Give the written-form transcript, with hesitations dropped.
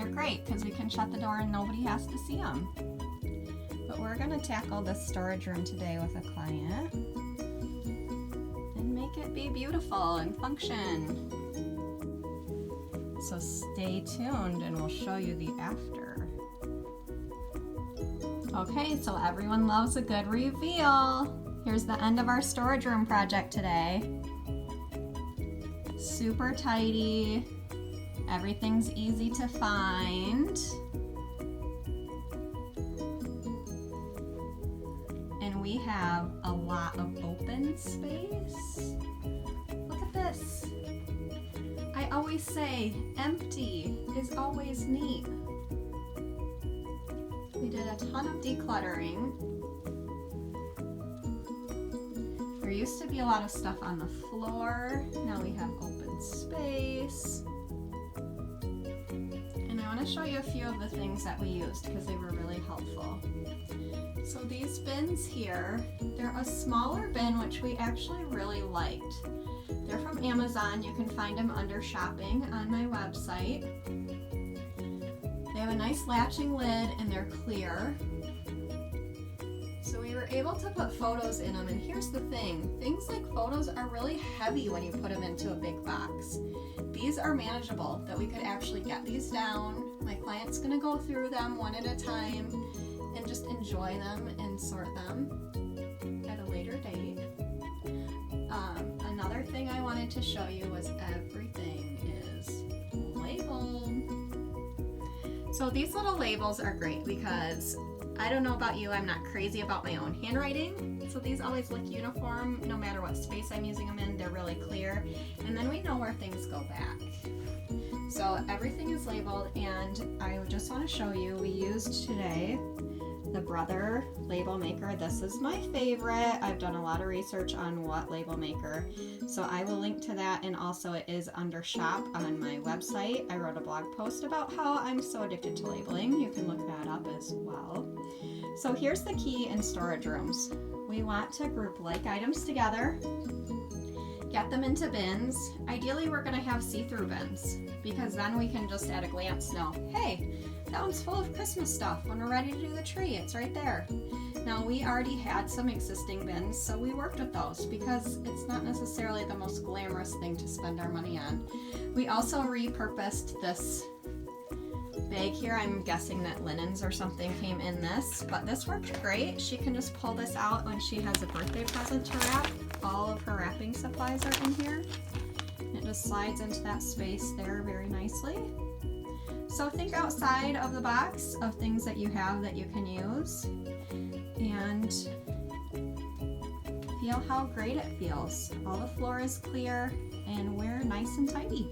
they're great because we can shut the door and nobody has to see them. But we're going to tackle this storage room today with a client and make it be beautiful and function. So stay tuned and we'll show you the after. Okay, so everyone loves a good reveal. Here's the end of our storage room project today. Super tidy. Everything's easy to find. And we have a lot of open space. Look at this. I always say empty is always neat. We did a ton of decluttering. There used to be a lot of stuff on the floor. Now we have open space. And I want to show you a few of the things that we used because they were really helpful. So these bins here, they're a smaller bin which we actually really liked. They're from Amazon. You can find them under shopping on my website. They have a nice latching lid and they're clear. So we were able to put photos in them, and here's the thing. Things like photos are really heavy when you put them into a big box. These are manageable, that we could actually get these down. My client's gonna go through them one at a time and just enjoy them and sort them at a later date. Another thing I wanted to show you was everything is labeled. So these little labels are great because I don't know about you, I'm not crazy about my own handwriting. So these always look uniform no matter what space I'm using them in. They're really clear. And then we know where things go back. So everything is labeled, and I just want to show you, we used today the Brother label maker. This is my favorite. I've done a lot of research on what label maker, so I will link to that, and also it is under shop on my website. I wrote a blog post about how I'm so addicted to labeling. You can look that up as well. So here's the key in storage rooms. We want to group like items together, get them into bins. Ideally we're going to have see-through bins because then we can just at a glance know, hey, that one's full of Christmas stuff. When we're ready to do the tree, it's right there. Now we already had some existing bins, so we worked with those because it's not necessarily the most glamorous thing to spend our money on. We also repurposed this bag here. I'm guessing that linens or something came in this, but this worked great. She can just pull this out when she has a birthday present to wrap. All of her wrapping supplies are in here. It just slides into that space there very nicely. So think outside of the box of things that you have that you can use and feel how great it feels. All the floor is clear and we're nice and tidy.